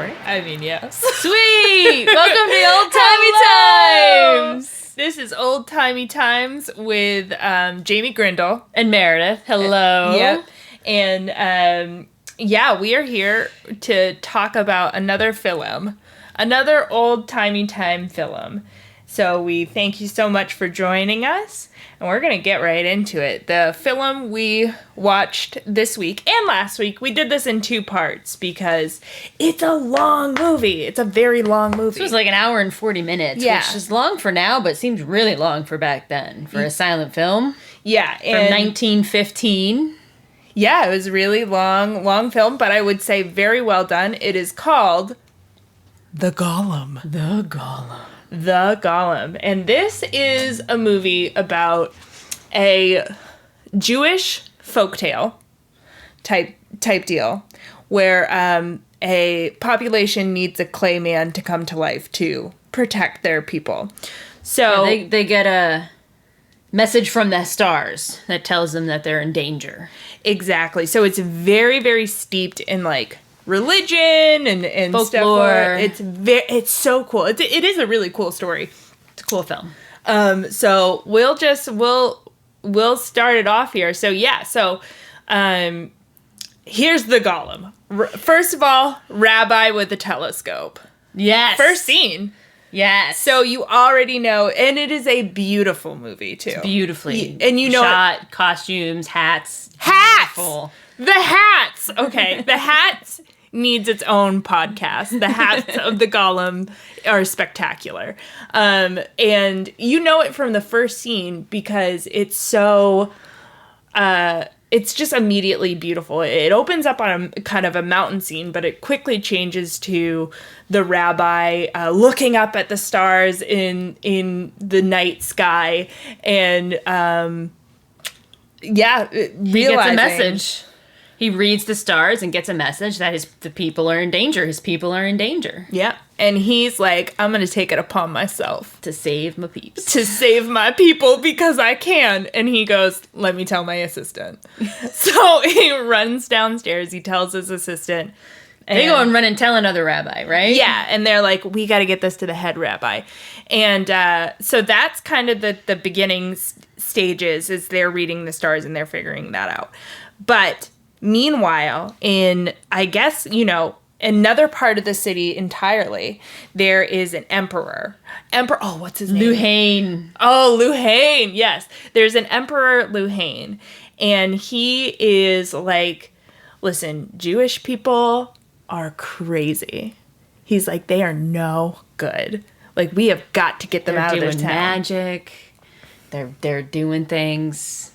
recording? I mean, yes. Sweet! Welcome to Old-Timey Times! This is Old-Timey Times with Jamie Grindle. And Meredith. Hello. Yep. And we are here to talk about another film. Another Old-Timey Time film. So we thank you so much for joining us. And we're going to get right into it. The film we watched this week and last week, we did this in two parts because it's a long movie. It's a very long movie. This was like an hour and 40 minutes, which is long for now, but seems really long for back then, for a silent film. Yeah. From 1915. Yeah, it was really long film, but I would say very well done. It is called The Golem. The Golem. The Golem. And this is a movie about a Jewish folktale type deal where a population needs a clay man to come to life to protect their people. So they get a message from the stars that tells them that they're in danger. Exactly. So it's very, very steeped in like religion and folklore. Stuff. It's so cool. It is a really cool story. It's a cool film. So we'll start it off here. So here's the Golem. First of all, rabbi with a telescope. Yes. First scene. Yes. So you already know, and it is a beautiful movie too. It's beautifully. And you know, shot, costumes, hats. Beautiful. The hats. Okay, the hats needs its own podcast. The hats of the Golem are spectacular. And you know it from the first scene because it's so it's just immediately beautiful. It opens up on a kind of a mountain scene, but it quickly changes to the rabbi looking up at the stars in the night sky and he gets a message. He reads the stars and gets a message that the people are in danger. His people are in danger. Yeah. And he's like, I'm going to take it upon myself. To save my peeps. To save my people because I can. And he goes, let me tell my assistant. So he runs downstairs. He tells his assistant. They go and run and tell another rabbi, right? Yeah. And they're like, we got to get this to the head rabbi. And so that's kind of the beginning stages is they're reading the stars and they're figuring that out. But meanwhile, in, I guess, another part of the city entirely, there is an emperor. What's his name? Luhane. Oh, Luhane. Yes. There's an emperor, Luhane. And he is like, listen, Jewish people are crazy. He's like, they are no good. Like, we have got to get them out of this town. They're doing magic. They're doing things.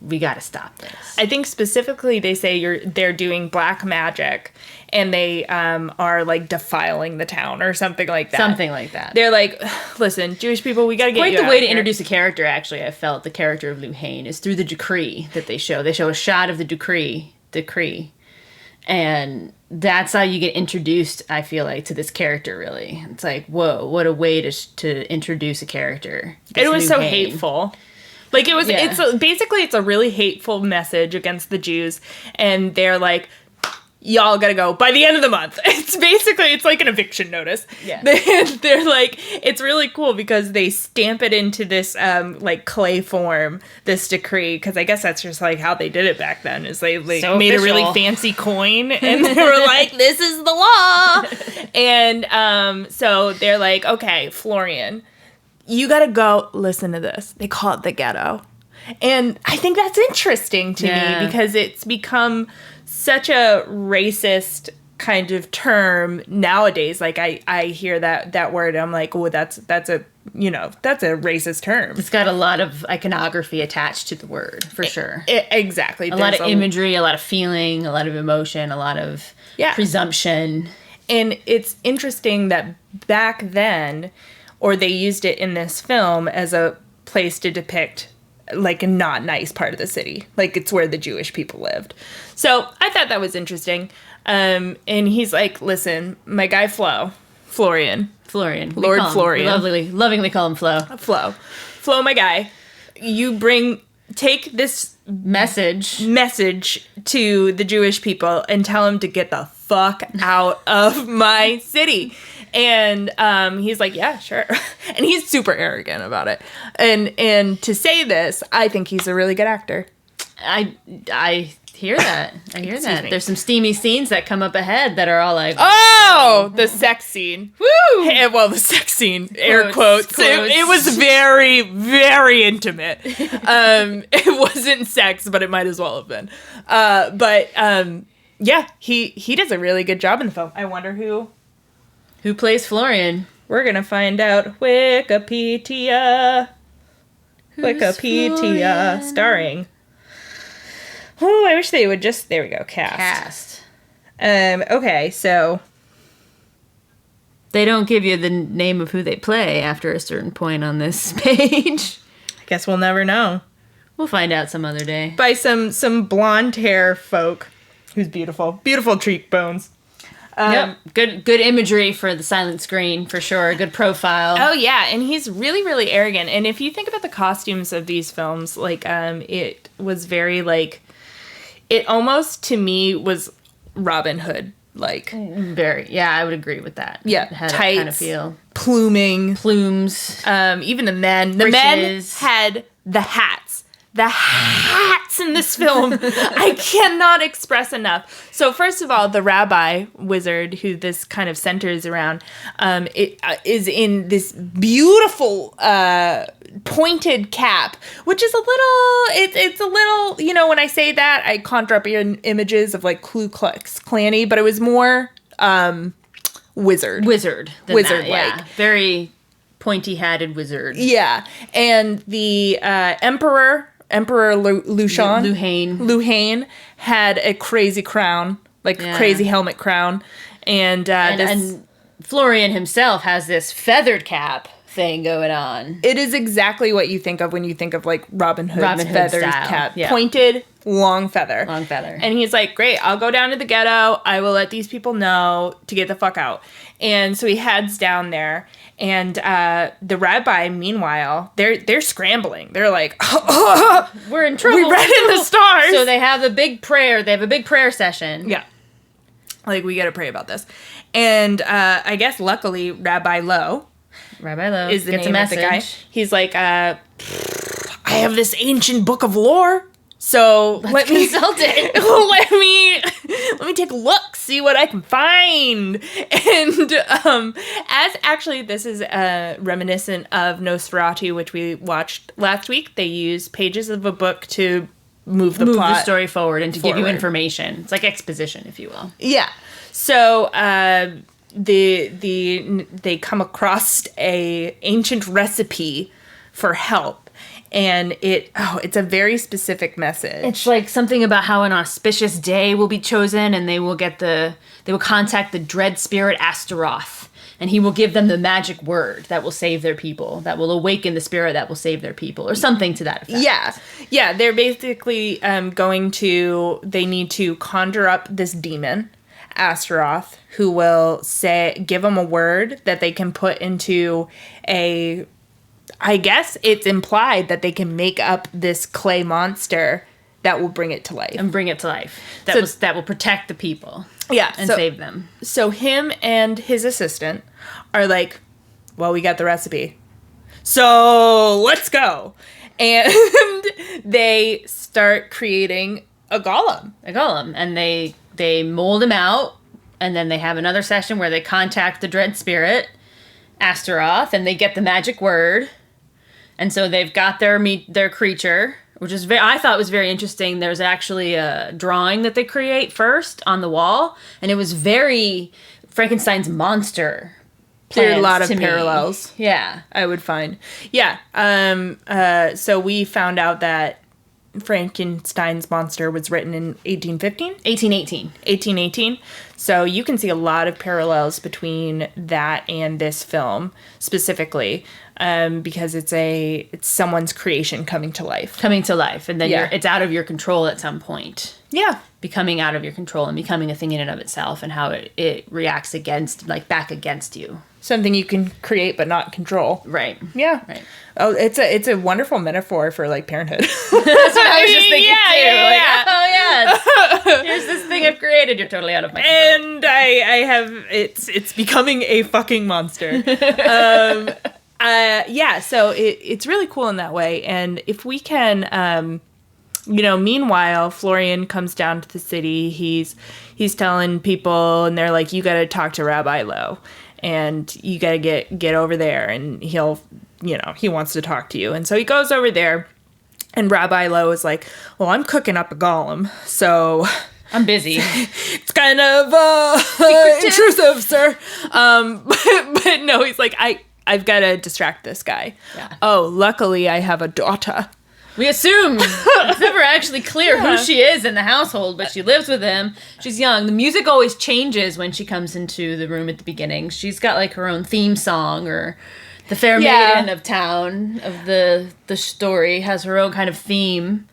We got to stop this. I think specifically they say they're doing black magic and they are like defiling the town or something like that. Something like that. They're like, listen, Jewish people, we got to get you out Quite the way to here. introduce a character, actually, I felt, the character of Luhane, is through the decree that they show. They show a shot of the decree. And that's how you get introduced, I feel like, to this character, really. It's like, whoa, what a way to introduce a character. It was so hateful. Like, it was, Yeah. it's a really hateful message against the Jews. And they're like, y'all gotta go by the end of the month. It's like an eviction notice. Yeah. They're like, it's really cool because they stamp it into this, like, clay form, this decree. Because I guess that's just, like, how they did it back then, is they So made official. a really fancy coin. And they were like, this is the law. And so they're like, okay, Florian, you gotta go listen to this. They call it the ghetto. And I think that's interesting to me because it's become such a racist kind of term nowadays. Like I hear that word and I'm like, oh, that's a racist term. It's got a lot of iconography attached to the word, for sure. Exactly. A lot of imagery, a lot of feeling, a lot of emotion, a lot of presumption. And it's interesting that back then, or they used it in this film as a place to depict like a not nice part of the city. Like it's where the Jewish people lived. So I thought that was interesting. And he's like, listen, my guy Florian. Lord Florian. We lovingly call him Flo. Flo, my guy. Take this message to the Jewish people and tell them to get the fuck out of my city. And he's like, yeah, sure. And he's super arrogant about it. And to say this, I think he's a really good actor. I hear that. I hear that. There's some steamy scenes that come up ahead that are all like, oh, the sex scene. Woo! Well, the sex scene, air quotes. It was very, very intimate. It wasn't sex, but it might as well have been. Yeah, he does a really good job in the film. I wonder who plays Florian. We're gonna find out. Wikipedia. Wikipedia, starring. Oh, I wish they would just... There we go. Cast. Okay, so... They don't give you the name of who they play after a certain point on this page. I guess we'll never know. We'll find out some other day. By some blonde hair folk. Who's beautiful. Beautiful cheekbones. Yep. Good imagery for the silent screen, for sure. Good profile. Oh, yeah. And he's really, really arrogant. And if you think about the costumes of these films, like, it was very, like... It almost, to me, was Robin Hood, like. Very, yeah, I would agree with that. Yeah, it had tights, that kind of feel. Pluming. Plumes. Even the men. The men had the hats. The hats in this film, I cannot express enough. So first of all, the rabbi wizard, who this kind of centers around, is in this beautiful pointed cap, which is a little, it's a little, you know, when I say that, I conjure up images of like Ku Klux Klan-y, but it was more wizard. Wizard-like. Yeah. Very pointy-hatted wizard. Yeah. And the Emperor Luhane had a crazy crown, like a crazy helmet crown. And Florian himself has this feathered cap thing going on. It is exactly what you think of when you think of like Robin Hood's feathered cap. Yeah. Pointed, long feather. And he's like, great, I'll go down to the ghetto. I will let these people know to get the fuck out. And so he heads down there. And the rabbi, meanwhile, they're scrambling. They're like, we're in trouble. We read in the stars. So they have a big prayer. They have a big prayer session. Yeah. Like, we got to pray about this. And I guess, luckily, Rabbi Lowe is the name of the guy. He's like, I have this ancient book of lore. So let me consult it. let me take a look, see what I can find. And as actually this is reminiscent of Nosferatu, which we watched last week. They use pages of a book to move the story forward and to give you information. It's like exposition, if you will. Yeah. So they come across a ancient recipe for help. And it's a very specific message. It's like something about how an auspicious day will be chosen, and they will contact the dread spirit Astaroth, and he will give them the magic word that will save their people, that will awaken the spirit that will save their people, or something to that effect. Yeah. They're basically they need to conjure up this demon, Astaroth, who will give them a word that they can put into a. I guess it's implied that they can make up this clay monster that will bring it to life. That will protect the people. Yeah. And save them. So him and his assistant are like, well, we got the recipe. So let's go. And they start creating a golem. And they mold him out. And then they have another session where they contact the dread spirit, Astaroth, and they get the magic word. And so they've got their creature, which is I thought was very interesting. There's actually a drawing that they create first on the wall, and it was very Frankenstein's monster. There are a lot of parallels. Yeah, I would find. Yeah. So we found out that Frankenstein's monster was written in 1818. So you can see a lot of parallels between that and this film specifically, because it's someone's creation coming to life, and then it's out of your control at some point. Yeah. becoming out of your control and becoming a thing in and of itself, and how it reacts back against you. Something you can create but not control. Right. Yeah. Right. Oh, it's a wonderful metaphor for like parenthood. That's what I was just thinking Yeah. oh yeah, here's this thing I've created. You're totally out of my control. And I have it's becoming a fucking monster. So it's really cool in that way. And if we can, meanwhile, Florian comes down to the city. He's telling people, and they're like, you got to talk to Rabbi Lowe, and you got to get over there, and he'll, he wants to talk to you. And so he goes over there, and Rabbi Lowe is like, well, I'm cooking up a golem, so I'm busy. It's kind of intrusive, sir. But no, he's like, I've got to distract this guy. Yeah. Oh, luckily I have a daughter. We assume it's never actually clear who she is in the household, but she lives with him. She's young. The music always changes when she comes into the room at the beginning. She's got like her own theme song, or the fair maiden of town of the story has her own kind of theme.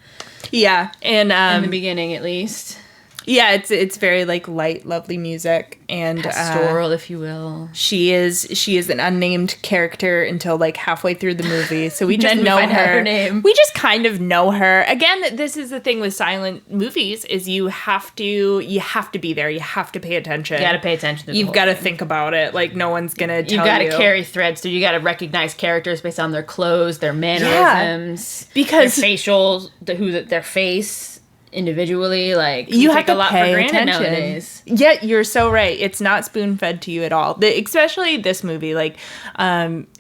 Yeah, and in the beginning at least. Yeah, it's very like light, lovely music, and pastoral, if you will. She is an unnamed character until like halfway through the movie, so we just know her name. We just kind of know her. Again, this is the thing with silent movies: is you have to be there, you have to pay attention. You got to pay attention to the You've got to think about it. Like no one's gonna tell you. You got to carry threads, so you got to recognize characters based on their clothes, their mannerisms, because their facials, their face. Individually, like you have to a lot pay for granted attention nowadays. Yeah, you're so right. It's not spoon fed to you at all. Especially this movie, like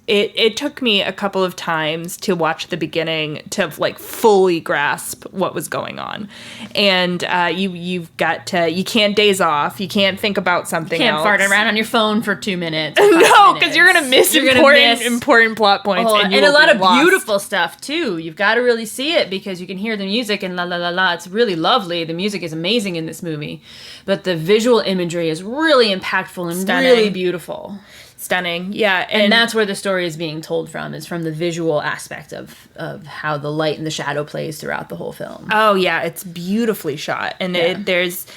it took me a couple of times to watch the beginning to like fully grasp what was going on, and you've got to, you can't daze off, you can't think about something. You can't else. Fart around on your phone for 2 minutes. No, because you're gonna miss important plot points, and a lot of beautiful stuff too. You've got to really see it because you can hear the music and la la la la. It's really lovely. The music is amazing in this movie, but the visual imagery is really impactful and stunning. Really beautiful. Stunning, yeah. And that's where the story is being told from, is from the visual aspect of how the light and the shadow plays throughout the whole film. Oh, yeah, it's beautifully shot. And it's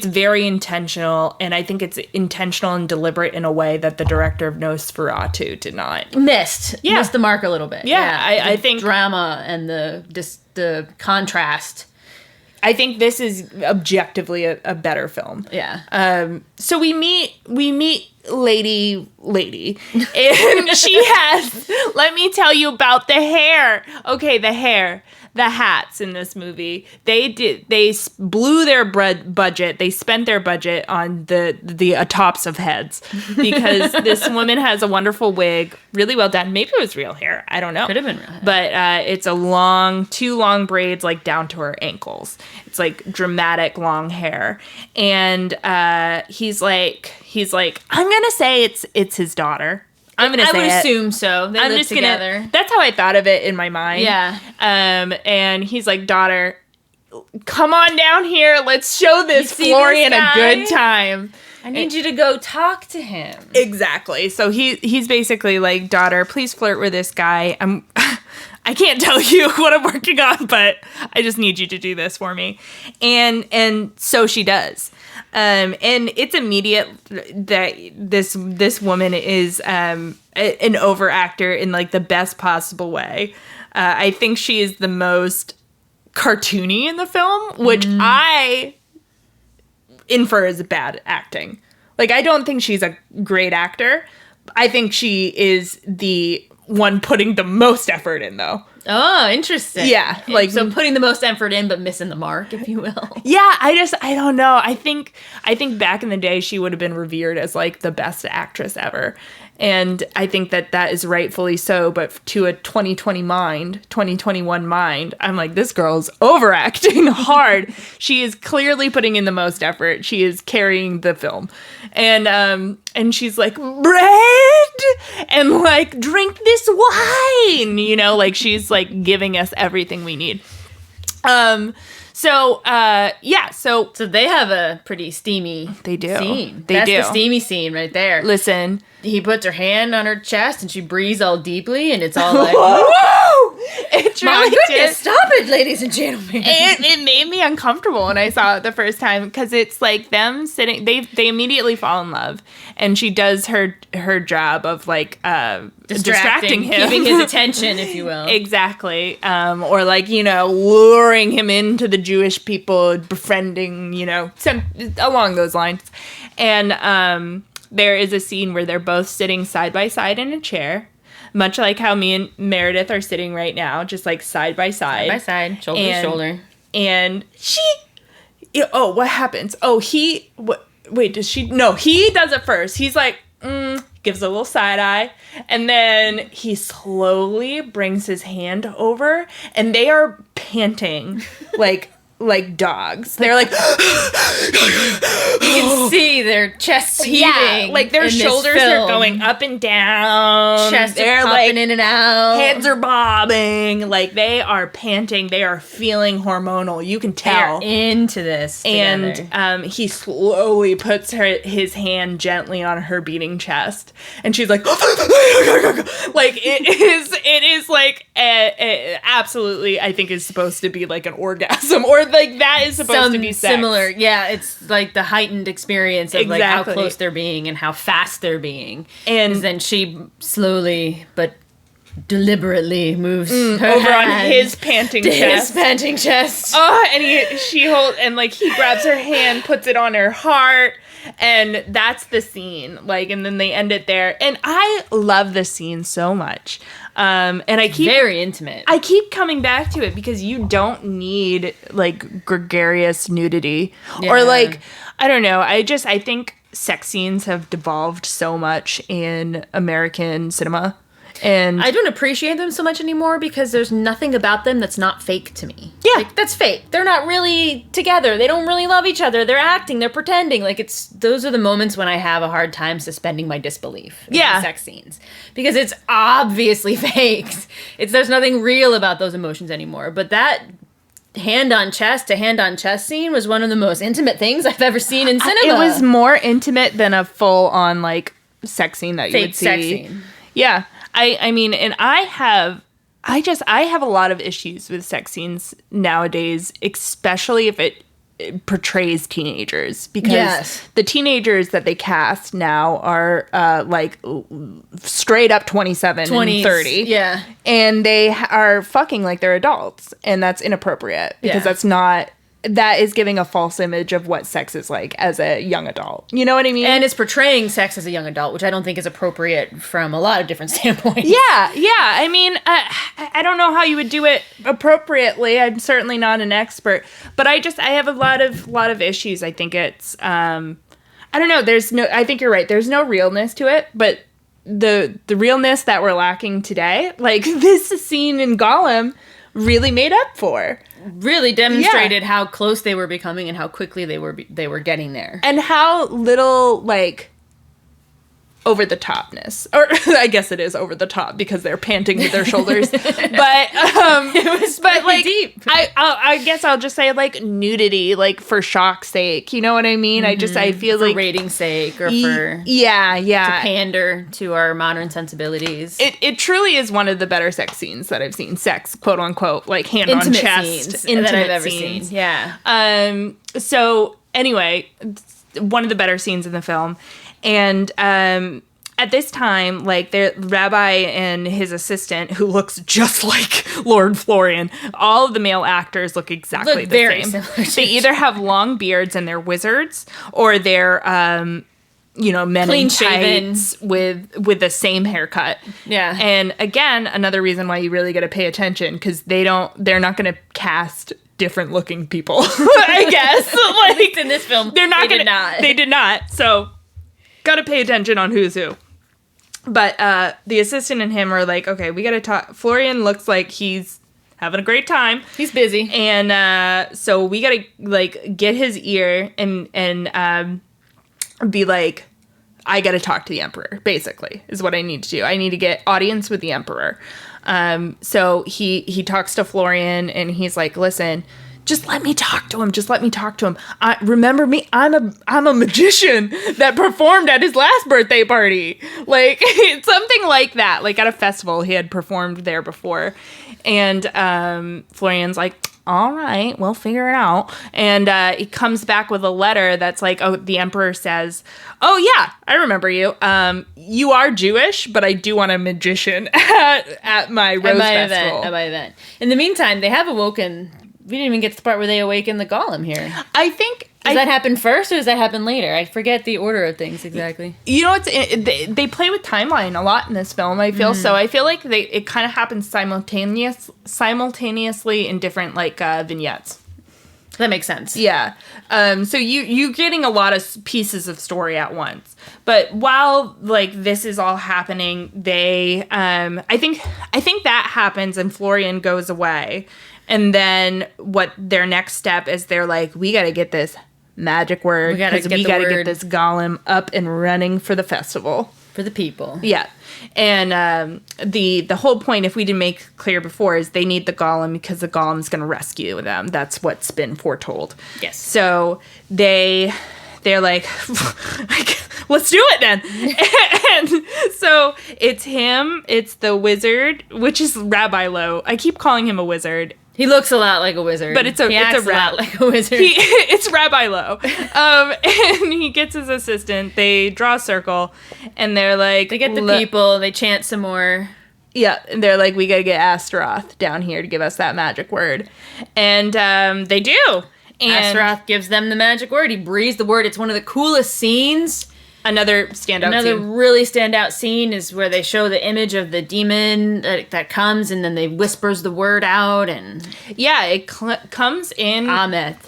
very intentional, and I think it's intentional and deliberate in a way that the director of Nosferatu did not. Missed the mark a little bit. Yeah, I think drama and the contrast. I think this is objectively a better film. Yeah. So we meet Lady, and she has, let me tell you about the hair. Okay, the hair. The hats in this movie, they blew their budget. They spent their budget on the tops of heads, because this woman has a wonderful wig, really well done. Maybe it was real hair. I don't know. Could have been real hair. But it's two long braids, like down to her ankles. It's like dramatic long hair, and he's like, I'm gonna say it's his daughter. I would assume so. They live together. That's how I thought of it in my mind. Yeah. And he's like, daughter, come on down here. Let's show this Florian a good time. I need you to go talk to him. Exactly. So he's basically like, daughter, please flirt with this guy. I can't tell you what I'm working on, but I just need you to do this for me. And so she does. And it's immediate that this woman is an overactor in like the best possible way. I think she is the most cartoony in the film, which I infer is bad acting. Like, I don't think she's a great actor. I think she is the one putting the most effort in, though. Oh, interesting. Yeah, like, so putting the most effort in, but missing the mark, if you will. Yeah, I don't know. I think back in the day, she would have been revered as like the best actress ever, and I think that is rightfully so. But to a 2021 mind, I'm like, this girl's overacting hard. She is clearly putting in the most effort. She is carrying the film, and she's like, bread, and like, drink this wine, like she's like giving us everything we need. So they have a pretty steamy scene. That's the steamy scene right there. Listen. He puts her hand on her chest and she breathes all deeply, and it's all like, woo! truly did. Stop it, ladies and gentlemen. It made me uncomfortable when I saw it the first time because it's like them sitting. They immediately fall in love, and she does her job of like distracting him, keeping his attention, if you will. Exactly, or like luring him into the Jewish people, befriending, along those lines, and there is a scene where they're both sitting side by side in a chair. Much like how me and Meredith are sitting right now, just like side by side. Side by side, shoulder to shoulder. And what happens? Wait, does she? No, he does it first. He's like, gives a little side eye. And then he slowly brings his hand over, and they are panting like dogs. They're like, you can see their chests heaving. Yeah, like their shoulders are going up and down. Chests they're are popping in and out. Heads are bobbing. Like they are panting. They are feeling hormonal. You can tell. They're into this together. And he slowly puts his hand gently on her beating chest, and she's like, like it is like absolutely. I think is supposed to be like an orgasm, or like that is supposed to be sex. Similar. Yeah, it's like the heightened experience of like how close they're being and how fast they're being. And then she slowly but deliberately moves her over hand on his panting to chest. his panting chest. Oh, and he grabs her hand, puts it on her heart, and that's the scene. Like, and then they end it there. And I love this scene so much. And I keep very intimate. I keep coming back to it because you don't need like gregarious nudity or like, I don't know. I think sex scenes have devolved so much in American cinema. And I don't appreciate them so much anymore because there's nothing about them that's not fake to me. Yeah. Like, that's fake. They're not really together. They don't really love each other. They're acting. They're pretending. Like, those are the moments when I have a hard time suspending my disbelief in sex scenes. Because it's obviously fake. There's nothing real about those emotions anymore. But that hand on chest to hand on chest scene was one of the most intimate things I've ever seen in cinema. It was more intimate than a full on, like, sex scene that you would see. Sex scene. Yeah. I mean, and I have a lot of issues with sex scenes nowadays, especially if it portrays teenagers, because the teenagers that they cast now are like straight up 27 and 30. Yeah. And they are fucking like they're adults, and that's inappropriate because that is giving a false image of what sex is like as a young adult. You know what I mean? And it's portraying sex as a young adult, which I don't think is appropriate from a lot of different standpoints. Yeah. I mean, I don't know how you would do it appropriately. I'm certainly not an expert, but I have a lot of issues. I think it's, I don't know. I think you're right. There's no realness to it, but the realness that we're lacking today, like this scene in Golem really made up for. Really demonstrated how close they were becoming and how quickly they were getting there. And how little, like, over the topness. Or I guess it is over the top because they're panting with their shoulders. But it was like deep. I guess I'll just say like nudity, like for shock's sake. You know what I mean? Mm-hmm. I feel for like rating's sake or for to pander to our modern sensibilities. It truly is one of the better sex scenes that I've seen. Sex, quote unquote, like hand intimate on chest, scenes intimate that I've ever scenes. seen. Yeah. So anyway, one of the better scenes in the film. And at this time, like, the rabbi and his assistant, who looks just like Lord Florian, all of the male actors look exactly the same. They either have long beards and they're wizards, or they're, men in tights with the same haircut. Yeah. And again, another reason why you really got to pay attention, because they're not going to cast different looking people, I guess. Like, in this film, they did not. So got to pay attention on who's who. But the assistant and him are like, okay, we got to talk. Florian looks like he's having a great time. He's busy. And so we got to, like, get his ear and be like, I got to talk to the emperor, basically, is what I need to do. I need to get audience with the emperor. So he talks to Florian, and he's like, listen, just let me talk to him. Just let me talk to him. Remember me? I'm a magician that performed at his last birthday party. Like, it's something like that. Like, at a festival, he had performed there before. And Florian's like, all right, we'll figure it out. And he comes back with a letter that's like, oh, the emperor says, oh, yeah, I remember you. You are Jewish, but I do want a magician at my Rose Festival. At my event. In the meantime, they have awoken. We didn't even get to the part where they awaken the golem here. I think... Does that happen first, or does that happen later? I forget the order of things exactly. You know, they play with timeline a lot in this film, I feel. So I feel like it kind of happens simultaneously in different, like, vignettes. That makes sense. Yeah. So you're getting a lot of pieces of story at once. But while, like, this is all happening, they... I think that happens and Florian goes away. And then what their next step is, they're like, we got to get this magic word because we got to get this golem up and running for the festival. For the people. Yeah. And the whole point, if we didn't make clear before, is they need the golem because the golem's going to rescue them. That's what's been foretold. Yes. So they're like, let's do it then. And so it's him, it's the wizard, which is Rabbi Lowe. I keep calling him a wizard. He looks a lot like a wizard. But it's a lot like a wizard. It's Rabbi Lowe. And he gets his assistant. They draw a circle, and they're like... They get the people, they chant some more. Yeah, and they're like, we gotta get Astaroth down here to give us that magic word. And they do. And Astaroth gives them the magic word. He breathes the word. It's one of the coolest scenes. Another really standout scene is where they show the image of the demon that comes, and then they whispers the word out, and yeah, it comes in Ameth.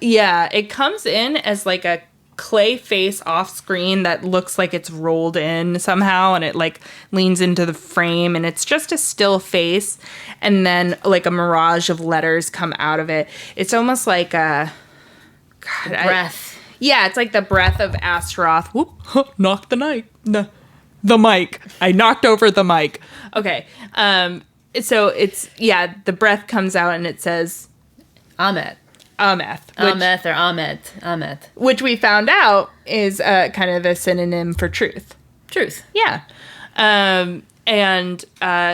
Yeah, it comes in as like a clay face off screen that looks like it's rolled in somehow, and it like leans into the frame, and it's just a still face, and then like a mirage of letters come out of it. It's almost like a breath. Yeah, it's like the breath of Astaroth. Whoop, knocked the mic. The mic. I knocked over the mic. Okay. So it's, yeah, the breath comes out and it says... Ameth. Which we found out is kind of a synonym for truth. Truth. Yeah.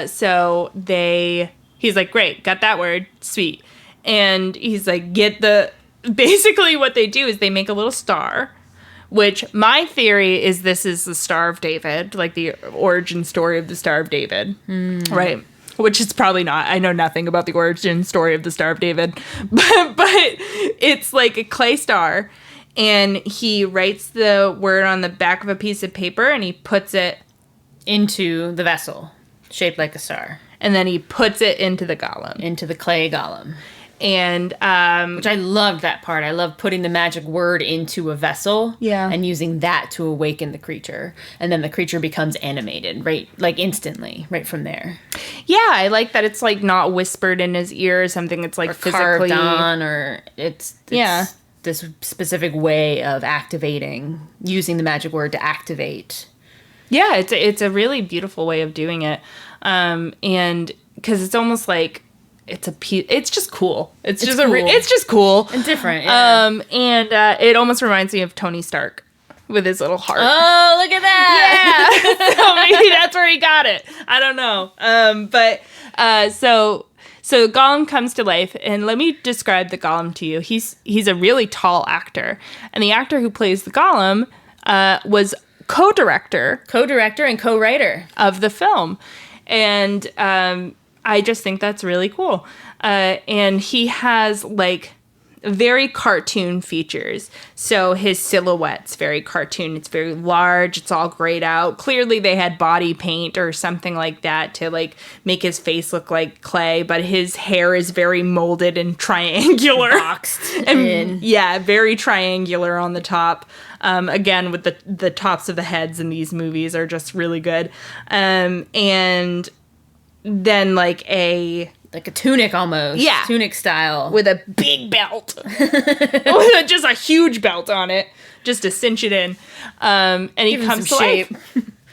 So he's like, great, got that word. Sweet. And he's like, basically what they do is they make a little star, which my theory is this is the Star of David, like the origin story of the Star of David, right? Which it's probably not. I know nothing about the origin story of the Star of David, but it's like a clay star, and he writes the word on the back of a piece of paper, and he puts it into the vessel, shaped like a star. And then he puts it into the golem. Into the clay golem. And which I loved that part. I love putting the magic word into a vessel, and using that to awaken the creature, and then the creature becomes animated, right, like instantly, right from there. Yeah, I like that it's like not whispered in his ear or something. It's like or physically carved on, or it's this specific way of activating, using the magic word to activate. Yeah, it's a really beautiful way of doing it, and because it's almost like. It's just cool. It's just cool and different. Yeah. And it almost reminds me of Tony Stark with his little heart. Oh, look at that! Yeah, so maybe that's where he got it. I don't know. So Golem comes to life, and let me describe the Golem to you. He's a really tall actor, and the actor who plays the Golem was co-director and co-writer of the film, and. I just think that's really cool. And he has, like, very cartoon features. So his silhouette's very cartoon. It's very large. It's all grayed out. Clearly they had body paint or something like that to, like, make his face look like clay. But his hair is very molded and triangular. Boxed in. Yeah, very triangular on the top. Again, with the tops of the heads in these movies are just really good. And... then like a tunic almost. Yeah. Tunic style. With a big belt. With just a huge belt on it. Just to cinch it in. And he comes to life.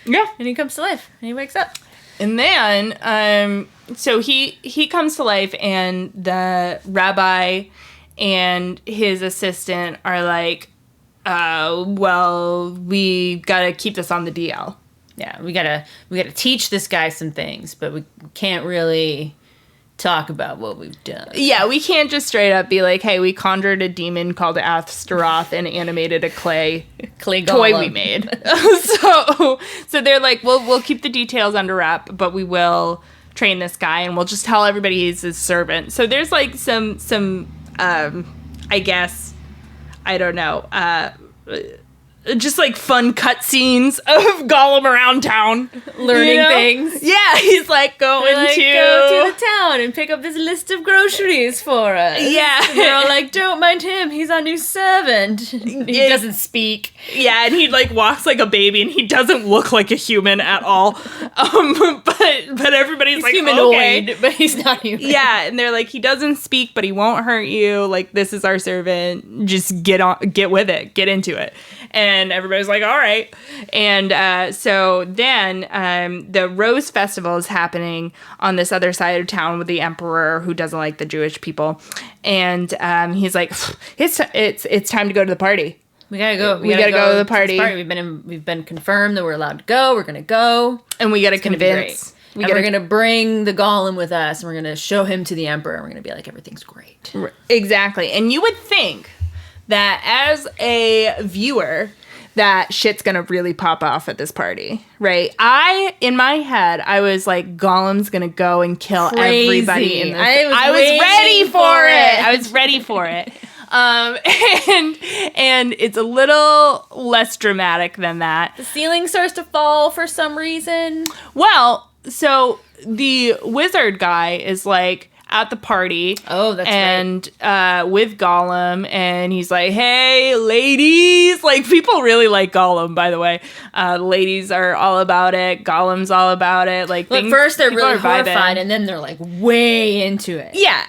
Yeah. And he comes to life. And he wakes up. And then, so he comes to life, and the rabbi and his assistant are like, well, we gotta keep this on the DL. Yeah, we gotta teach this guy some things, but we can't really talk about what we've done. Yeah, we can't just straight up be like, hey, we conjured a demon called Astaroth and animated a clay Golem. toy we made. So they're like, we'll keep the details under wrap, but we will train this guy, and we'll just tell everybody he's his servant. So there's like some I guess, I don't know, just like fun cutscenes of Golem around town, Learning things. Yeah, he's like Go to the town and pick up this list of groceries for us. Yeah. And they're all like, don't mind him, he's our new servant. He doesn't speak. Yeah, and he like walks like a baby, and he doesn't look like a human at all. But everybody's He's like, humanoid, okay. but he's not human. Yeah, and they're like, he doesn't speak, but he won't hurt you. Like, this is our servant. Just get with it, get into it. And everybody's like, all right. And so then the Rose Festival is happening on this other side of town with the emperor, who doesn't like the Jewish people. And he's like, it's time to go to the party. We gotta go. We gotta go to the party. We've been confirmed that we're allowed to go. We're gonna go, and we gotta convince. We're gonna bring the Golem with us, and we're gonna show him to the Emperor. And we're gonna be like, everything's great. Exactly. And you would think that as a viewer, that shit's gonna really pop off at this party, right? In my head, I was like, Golem's gonna go and kill everybody in this. I was ready for it. I was ready for it. And it's a little less dramatic than that. The ceiling starts to fall for some reason. Well, so the wizard guy is like at the party. Oh, that's right. And with Golem, and he's like, hey, ladies. Like, people really like Golem, by the way. Ladies are all about it. Golem's all about it. Like, well, at first they're really horrified, and then they're like way into it. Yeah.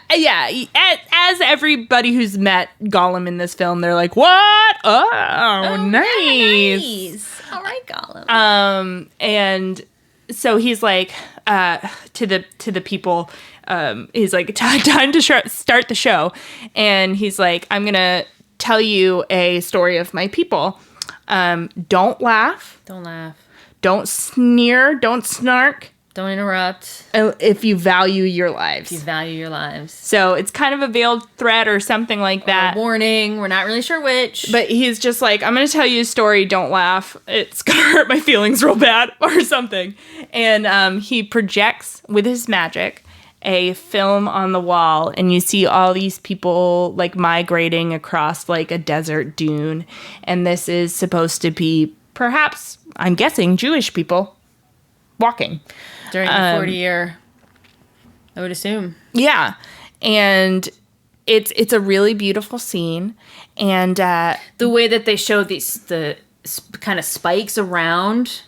As everybody who's met Golem in this film, they're like, what? Oh, nice. All right, Golem. And so he's like, to the people, he's like, time to start the show. And he's like, I'm going to tell you a story of my people. Don't laugh. Don't laugh. Don't sneer. Don't snark. Don't interrupt. If you value your lives. If you value your lives. So it's kind of a veiled threat or something like that. Or a warning. We're not really sure which. But he's just like, I'm going to tell you a story. Don't laugh. It's going to hurt my feelings real bad or something. And he projects with his magic a film on the wall, and you see all these people like migrating across like a desert dune. And this is supposed to be perhaps, I'm guessing, Jewish people walking. During the 40-year, I would assume. Yeah. And it's a really beautiful scene. And the way that they show the kind of spikes around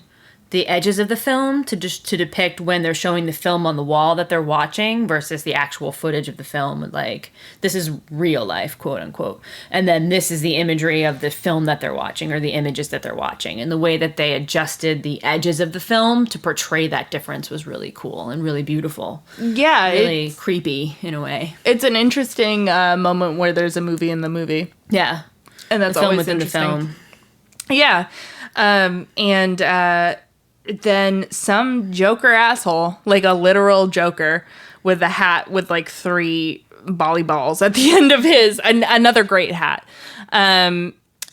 the edges of the film to depict when they're showing the film on the wall that they're watching versus the actual footage of the film, like, this is real life, quote unquote, and then this is the imagery of the film that they're watching, or the images that they're watching, and the way that they adjusted the edges of the film to portray that difference was really cool and really beautiful. Yeah, really creepy in a way. It's an interesting moment where there's a movie in the movie. Yeah, and that's the film always within interesting. The film. Yeah, and then some Joker asshole, like a literal Joker, with a hat with like 3 volleyballs at the end of his, another great hat.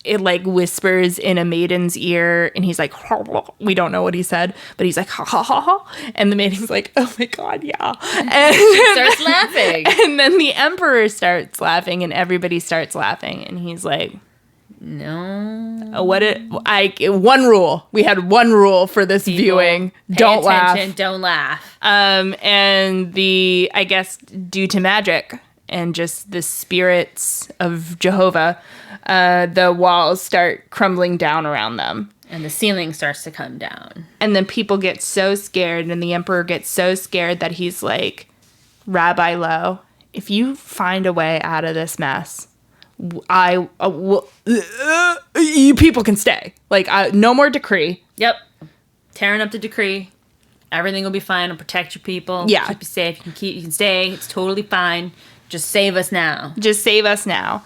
It like whispers in a maiden's ear, and he's like, we don't know what he said, but he's like, ha ha ha ha. And the maiden's like, oh my God, yeah. And he starts laughing. And then the emperor starts laughing, and everybody starts laughing, and he's like, no. One rule. We had one rule for this viewing. Don't laugh. Don't laugh. And I guess due to magic and just the spirits of Jehovah, the walls start crumbling down around them. And the ceiling starts to come down. And then people get so scared, and the emperor gets so scared that he's like, Rabbi Lo, if you find a way out of this mess, you people can stay. Like, no more decree. Yep. Tearing up the decree. Everything will be fine. I'll protect your people. Yeah. Keep you safe. You can stay. It's totally fine. Just save us now. Just save us now.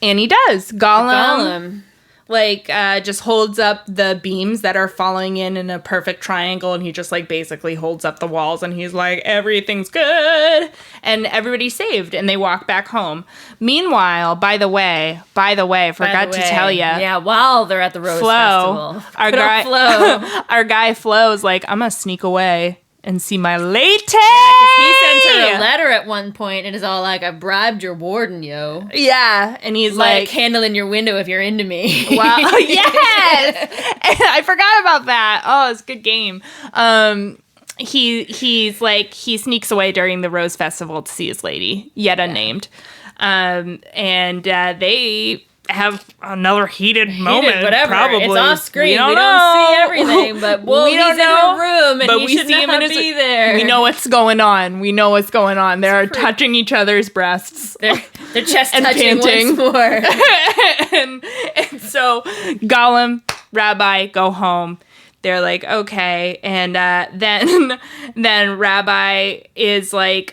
And he does. Golem. Like, just holds up the beams that are falling in a perfect triangle, and he just, like, basically holds up the walls, and he's like, everything's good, and everybody's saved, and they walk back home. Meanwhile, by the way, forgot to tell you. Yeah, while they're at the Rose Festival. Our guy Flo's like, I'm gonna sneak away and see my lady. He sends her a letter at one point and is all like, I bribed your warden, yo. Yeah. And he's like candle in your window if you're into me. Wow. Yes. I forgot about that. Oh, it's a good game. He's like, he sneaks away during the Rose Festival to see his lady, yet unnamed. And they have another heated moment. Whatever. Probably. It's off screen. We don't see everything, but we don't he's in her room and he should not be there. We know what's going on. They're touching each other's breasts. They're chest and touching panting. once more. and so Golem, Rabbi go home. They're like, okay. And then Rabbi is like,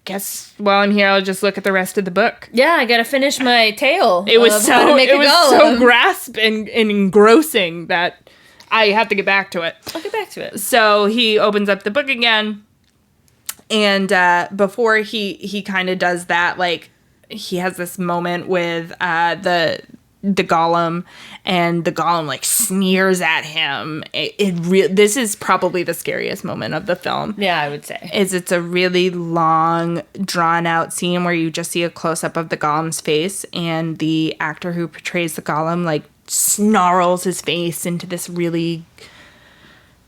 guess while I'm here, I'll just look at the rest of the book. Yeah, I gotta finish my tale. It was so grasp and engrossing that I have to get back to it. I'll get back to it. So he opens up the book again, and before he kind of does that, like, he has this moment with the Golem, and the Golem like sneers at him. This is probably the scariest moment of the film. Yeah, I would say. It's a really long, drawn out scene where you just see a close up of the Golem's face, and the actor who portrays the Golem like snarls his face into this really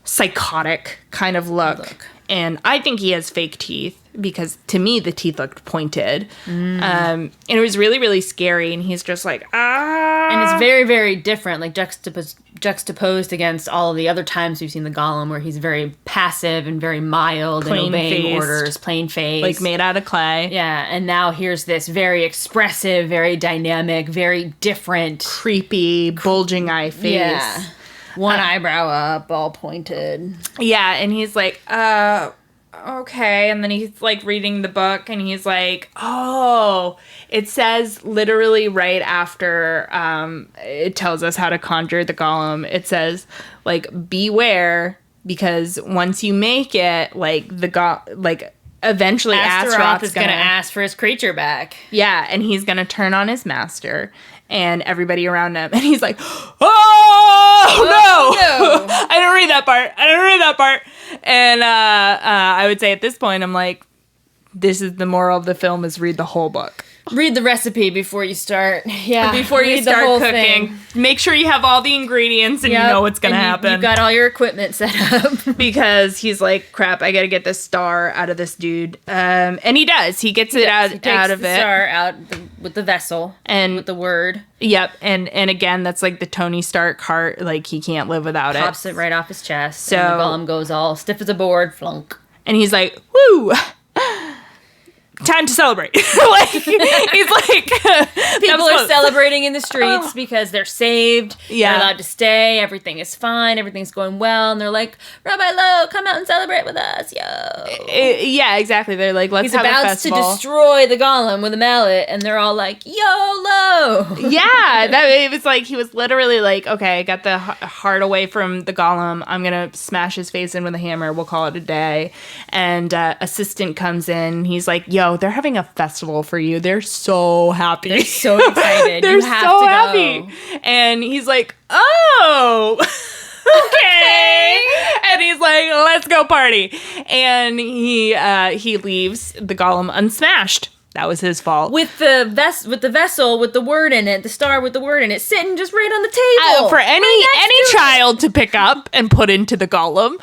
psychotic kind of look. And I think he has fake teeth, because to me the teeth looked pointed. And it was really, really scary, and he's just like, ah. And it's very, very different, like juxtaposed against all of the other times we've seen the Golem, where he's very passive and very mild and obeying orders, plain face. Like made out of clay. Yeah, and now here's this very expressive, very dynamic, very different. Creepy, bulging eye face. Yeah. One eyebrow up, all pointed. Yeah, and he's like, okay. And then he's like reading the book, and he's like, oh, it says literally right after it tells us how to conjure the Golem. It says, like, beware, because once you make it, like, eventually Astaroth is going to ask for his creature back. Yeah, and he's going to turn on his master and everybody around him. And he's like, oh, no. I didn't read that part. And I would say at this point, I'm like, this is the moral of the film, is read the whole book. Read the recipe before you start. Yeah. Before you start cooking. Make sure you have all the ingredients and you know what's going to happen. You've got all your equipment set up. Because he's like, crap, I got to get this star out of this dude. And he does. He gets it out of it. He takes the star out with the vessel. And with the word. Yep. And again, that's like the Tony Stark heart. Like, he can't live without it. Pops it right off his chest. So and the Golem goes all stiff as a board, flunk. And he's like, woo! Time to celebrate. Like, he's like, people are celebrating in the streets because they're saved. Yeah. They're allowed to stay. Everything is fine. Everything's going well. And they're like, Rabbi Lo, come out and celebrate with us, yo. Yeah, exactly. They're like, let's have a festival. He's about to destroy the Golem with a mallet, and they're all like, YOLO. Yeah, it was like, he was literally like, okay, I got the heart away from the Golem. I'm gonna smash his face in with a hammer. We'll call it a day. And assistant comes in. He's like, yo, they're having a festival for you. They're so happy. They're so excited. They're so happy. And he's like, oh, okay. And he's like, let's go party. And he leaves the Golem unsmashed. That was his fault. With the vessel with the word in it, the star with the word in it, sitting just right on the table. For any child to pick up and put into the Golem.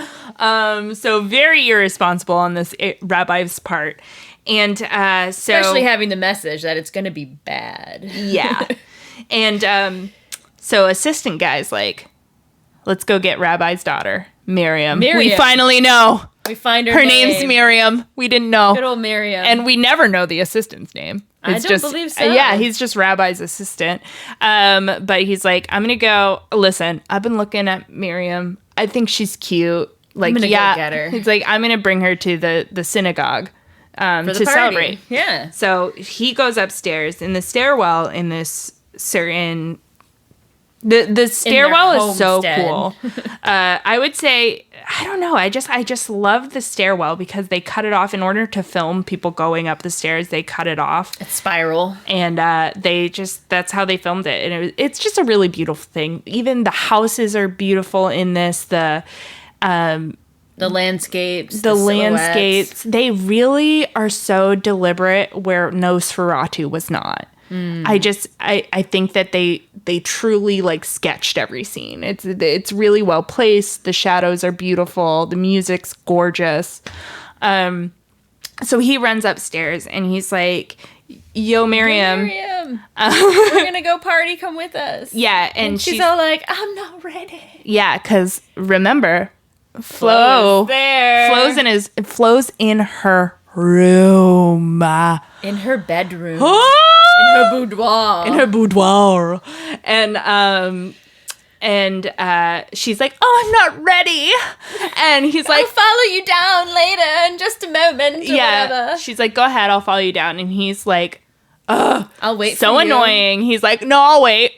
So very irresponsible on this rabbi's part. And so, especially having the message that it's going to be bad. Yeah. And so assistant guy's like, let's go get Rabbi's daughter, Miriam. We finally know. We find her name's Miriam. We didn't know. Good old Miriam. And we never know the assistant's name. I don't believe so. Yeah, he's just Rabbi's assistant. But he's like, I'm going to go. Listen, I've been looking at Miriam. I think she's cute. like, gonna yeah, go get her. he's like, I'm gonna bring her to the synagogue For the to party. celebrate. Yeah. So he goes upstairs in the stairwell in this certain. The stairwell is so homestead. cool. I would say, I don't know. I just love the stairwell because they cut it off in order to film people going up the stairs. They cut it off. It's spiral. And that's how they filmed it. And it's just a really beautiful thing. Even the houses are beautiful in this. The landscapes. the silhouettes. landscapes, they really are so deliberate where Nosferatu was not. I think that they truly like sketched every scene. It's really well placed. The shadows are beautiful. The music's gorgeous. So he runs upstairs and he's like, "Yo, Miriam." Miriam, we're gonna go party. Come with us. Yeah, And she's all like, I'm not ready. yeah, because remember, Flo is there. Flo's in her room. In her bedroom. In her boudoir. In her boudoir. And she's like, "Oh, I'm not ready." And he's like, I'll follow you down later in just a moment or whatever. She's like, "Go ahead, I'll follow you down." And he's like, I'll wait so for you. annoying. He's like, "No, I'll wait."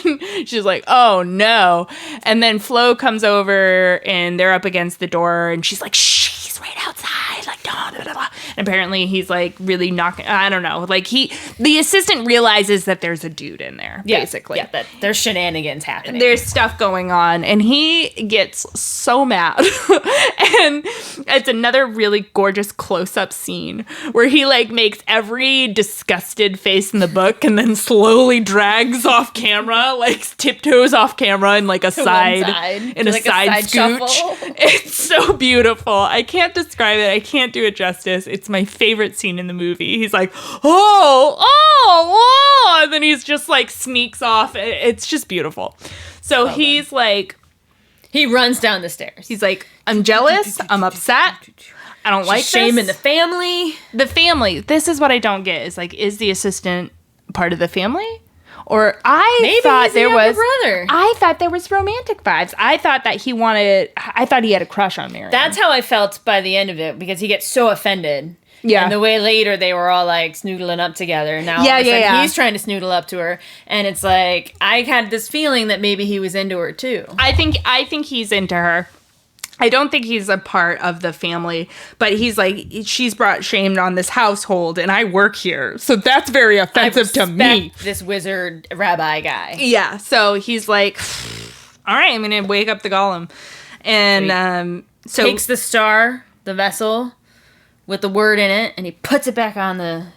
And she's like, "Oh no." And then Flo comes over and they're up against the door and she's like, "Shh, he's right outside." Like, "Blah, blah, blah." And apparently he's like really knocking, I don't know. Like the assistant realizes that there's a dude in there, basically. Yeah, that there's shenanigans happening. There's stuff going on and he gets so mad. And it's another really gorgeous close-up scene where he like makes every disgusted face in the book and then slowly drags off camera, like tiptoes off camera in like a side in a like side scooch. shuffle. It's so beautiful. I can't describe it. I can't do it justice. It's my favorite scene in the movie. He's like, oh, and then he's just like sneaks off. It's just beautiful. So he's like, He runs down the stairs. he's like, "I'm jealous. I'm upset. I don't like shame this." in the family. The family. This is what I don't get. Is like, is the assistant part of the family? Or I thought he's the there younger was brother. I thought there was romantic vibes. I thought he had a crush on Miriam. That's how I felt by the end of it because he gets so offended. Yeah. And the way later they were all like snoodling up together. And now all of a sudden he's trying to snoodle up to her. And it's like, I had this feeling that maybe he was into her too. I think he's into her. I don't think he's a part of the family, but he's like, she's brought shame on this household and I work here. So that's very offensive to me. This wizard rabbi guy. Yeah. So he's like, all right, I'm going to wake up the golem. And so Takes the star, the vessel, with the word in it, and he puts it back on the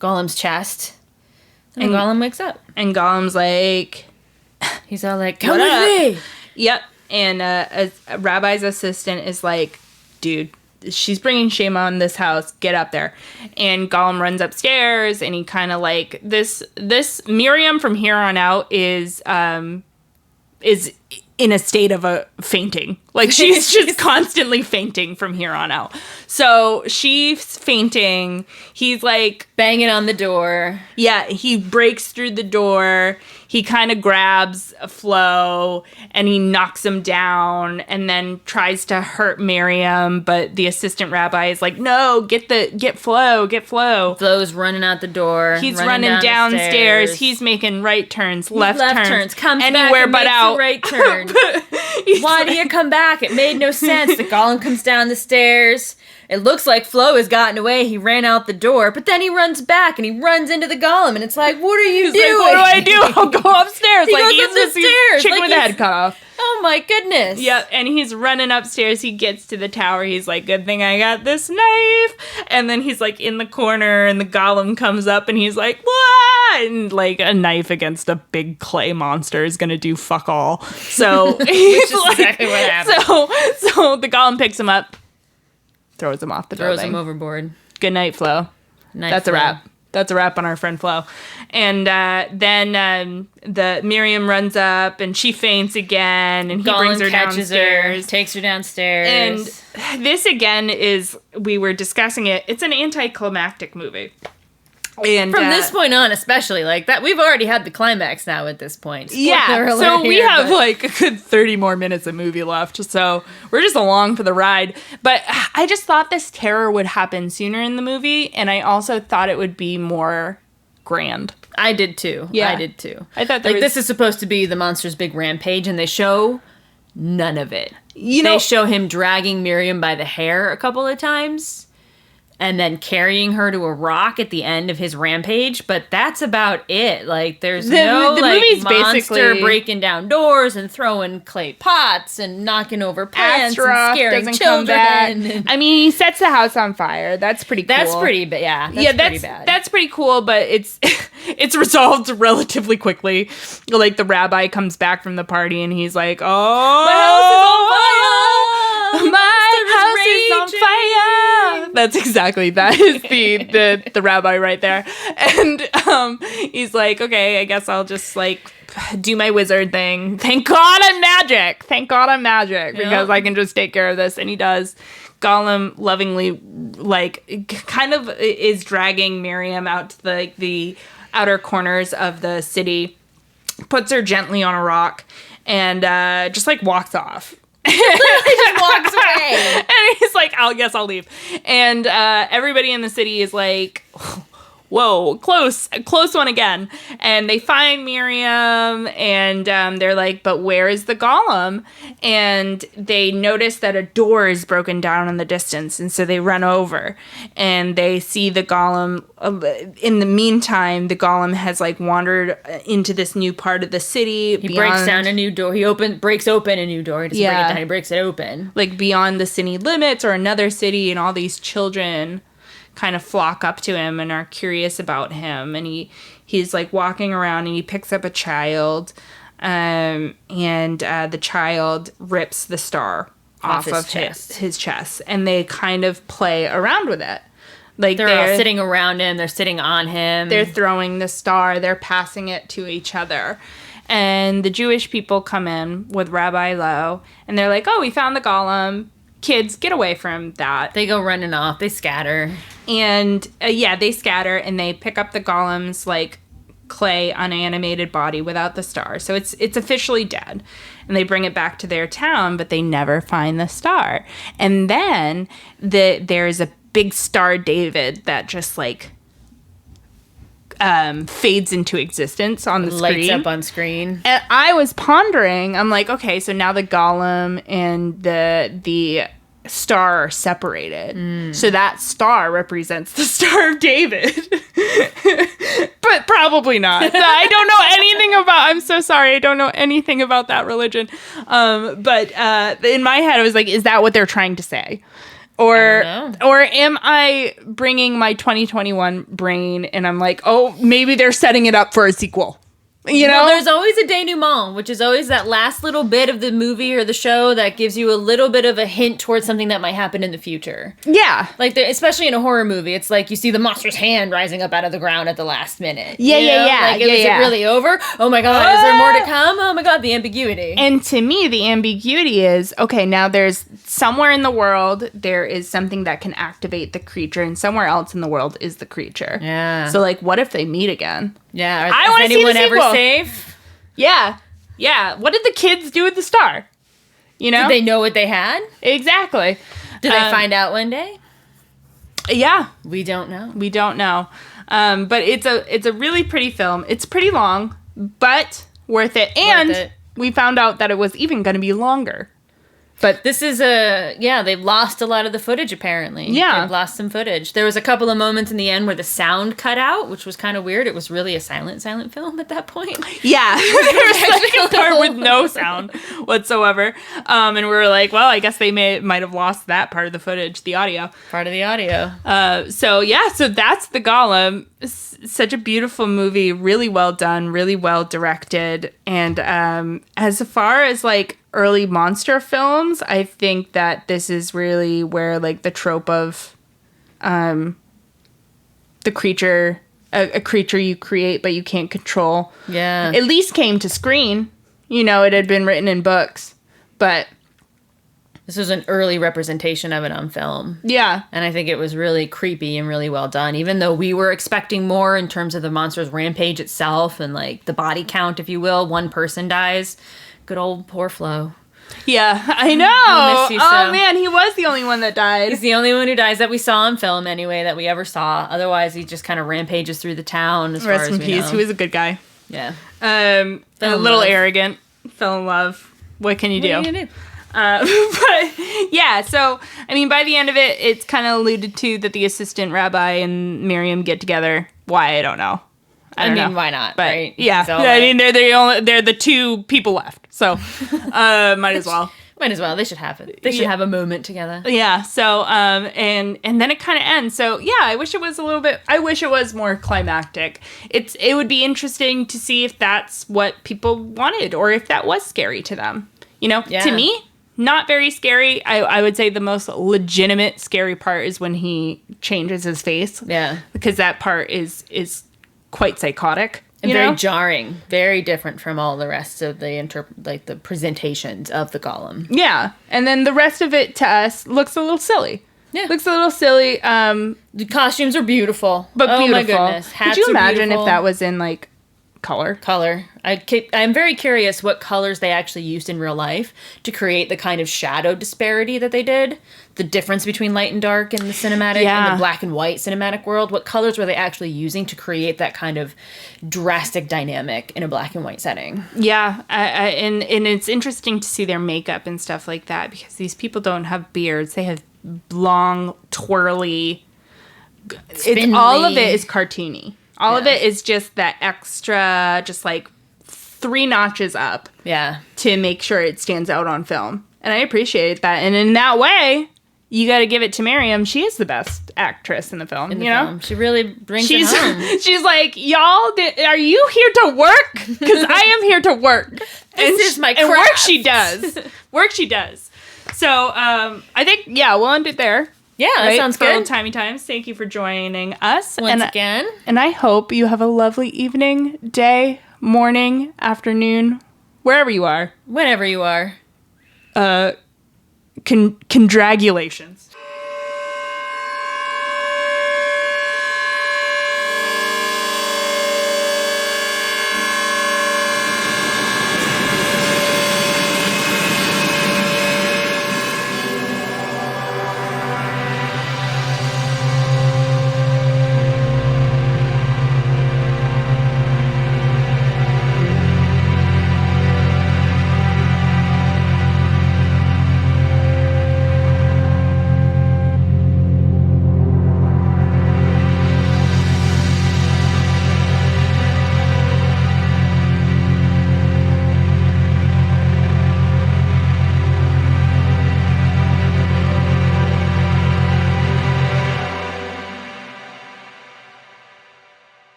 golem's chest. And the golem wakes up. And Golem's like, He's all like, come What up? with me. yep. And a rabbi's assistant is like, "Dude, she's bringing shame on this house. Get up there." And Golem runs upstairs, and he kind of like this Miriam from here on out is in a state of a fainting. Like she's just constantly fainting from here on out. So she's fainting. He's like Banging on the door. Yeah, he breaks through the door. He kind of grabs Flo and he knocks him down and then tries to hurt Miriam, but the assistant rabbi is like, "No, get Flo. Flo's running out the door. He's running downstairs. He's making right turns, left turns, comes anywhere back and but makes out. a right turn. Why do you come back? It made no sense. The golem comes down the stairs. It looks like Flo has gotten away. He ran out the door, but then he runs back and he runs into the golem. And it's like, what are you doing? Like, what do I do? I'll go upstairs. He like goes he's up the this stairs, chicken like with a he's- head cut off. Oh my goodness. Yep, and he's running upstairs. He gets to the tower. He's like, "Good thing I got this knife." And then he's like in the corner, and the golem comes up, and he's like, "What?" And like a knife against a big clay monster is gonna do fuck all. So he's like, exactly what happened. So the golem picks him up, throws him off the Throws building. him overboard. Good night, Flo. That's a wrap. That's a wrap on our friend Flo. And then the Miriam runs up and she faints again, and he brings her downstairs. Takes her downstairs. And this again is, we were discussing it, it's an anticlimactic movie. And from this point on, especially, like, that, we've already had the climax now at this point. Yeah, so we have like a good 30 more minutes of movie left, so we're just along for the ride. But I just thought this terror would happen sooner in the movie, and I also thought it would be more grand. I did too. Yeah. I did too. I thought this is supposed to be the monster's big rampage, and they show none of it. You know, they show him dragging Miriam by the hair a couple of times, and then carrying her to a rock at the end of his rampage, but that's about it. Like, there's no like monster breaking down doors and throwing clay pots and knocking over plants and scaring children. I mean, he sets the house on fire. That's pretty cool. That's pretty bad. Yeah, that's pretty bad. That's pretty cool, but it's resolved relatively quickly. Like, the rabbi comes back from the party and he's like, "Oh, my house is on fire! My house is on fire!" That's exactly, that is the rabbi right there. And he's like, "Okay, I guess I'll just like do my wizard thing. Thank God I'm magic. Thank God I'm magic, because I can just take care of this." And he does. Golem lovingly, like, kind of is dragging Miriam out to the outer corners of the city, puts her gently on a rock, and just like walks off. He just walks away. And he's like, "I guess I'll leave." And everybody in the city is like, "Whoa, close one again." And they find Miriam, and they're like, "But where is the golem?" And they notice that a door is broken down in the distance, and so they run over, and they see the golem. In the meantime, the golem has like wandered into this new part of the city. He breaks down a new door. He breaks open a new door. He doesn't break it down. He breaks it open. Like, beyond the city limits or another city, and all these children kind of flock up to him and are curious about him. And he's like walking around, and he picks up a child, and the child rips the star off of his chest, and they kind of play around with it. Like, they're all sitting around him, they're sitting on him, they're throwing the star, they're passing it to each other. And the Jewish people come in with Rabbi Lowe, and they're like, "Oh, we found the golem. Kids, get away from that." They go running off. They scatter. And they scatter, and they pick up the golem's like clay unanimated body without the star. So it's officially dead. And they bring it back to their town, but they never find the star. And then there's a big star David that just like fades into existence on the screen. Lights up on screen. And I was pondering, I'm like, okay, so now the golem and the star are separated. So that star represents the Star of David. But probably not. I don't know anything about, I'm so sorry, I don't know anything about that religion. But in my head, I was like, is that what they're trying to say? Or am I bringing my 2021 brain and I'm like, oh, maybe they're setting it up for a sequel? You know, well, there's always a denouement, which is always that last little bit of the movie or the show that gives you a little bit of a hint towards something that might happen in the future. Yeah. Like, especially in a horror movie, it's like you see the monster's hand rising up out of the ground at the last minute. Yeah. Like, is it really over? Oh my God, is there more to come? Oh my God, the ambiguity. And to me, the ambiguity is, okay, now there's somewhere in the world, there is something that can activate the creature, and somewhere else in the world is the creature. Yeah. So, like, what if they meet again? Yeah. I want to see the anyone ever sequel. safe? Yeah. What did the kids do with the star? You know? Did they know what they had? Exactly. Did they find out one day? Yeah. We don't know. We don't know. But it's a really pretty film. It's pretty long, but worth it. And we found out that it was even going to be longer. But this is they've lost a lot of the footage, apparently. Yeah. They've lost some footage. There was a couple of moments in the end where the sound cut out, which was kind of weird. It was really a silent film at that point. Yeah. There was like a part with no sound whatsoever. And we were like, well, I guess they might have lost that part of the footage, the audio. Part of the audio. So that's The Golem. Such a beautiful movie, really well done, really well directed. And as far as like early monster films, I think that this is really where like the trope of the creature, a creature you create but you can't control, at least came to screen. You know, it had been written in books, but This was an early representation of it on film. Yeah. And I think it was really creepy and really well done, even though we were expecting more in terms of the monster's rampage itself and, like, the body count, if you will. One person dies. Good old poor Flo. Yeah, I know. We'll miss you, Oh, so. man, he was the only one that died. He's the only one who dies that we saw on film, anyway, that we ever saw. Otherwise, he just kind of rampages through the town, as Rest far as in we peace. know. He was a good guy. Yeah. A Fell in little love. arrogant. Fell in love. What can you do? What are you gonna do? But yeah, so I mean, by the end of it, it's kind of alluded to that the assistant rabbi and Miriam get together. Why, I don't know. I don't know. Why not? But right? yeah, So, I mean, they're the two people left, so might as well. Might as well. They should have it. They should have a moment together. Yeah. So and then it kind of ends. So yeah, I wish it was more climactic. It would be interesting to see if that's what people wanted or if that was scary to them. You know, Yeah. to me, not very scary. I would say the most legitimate scary part is when he changes his face. Yeah. Because that part is quite psychotic. And you very know? jarring. Very different from all the rest of the the presentations of the Golem. Yeah. And then the rest of it to us looks a little silly. Yeah. Looks a little silly. The costumes are beautiful. But oh beautiful. my goodness. Hats Could you are imagine beautiful. if that was in like color? Color. I'm very curious what colors they actually used in real life to create the kind of shadow disparity that they did. The difference between light and dark in the cinematic and the black and white cinematic world. What colors were they actually using to create that kind of drastic dynamic in a black and white setting? Yeah, and it's interesting to see their makeup and stuff like that because these people don't have beards. They have long, twirly. All of it is cartoony. All of it is just that extra, just like 3 notches up. Yeah. To make sure it stands out on film. And I appreciate that. And in that way, you got to give it to Miriam. She is the best actress in the film. In the film. She really brings it home. She's like, y'all, are you here to work? Because I am here to work. This is my and craft. work she does. Work she does. So I think, yeah, we'll end it there. Yeah, that sounds for good. Old-Timey Times. Thank you for joining us. Once again. And I hope you have a lovely evening, day, morning, afternoon, wherever you are. Whenever you are. Congratulations.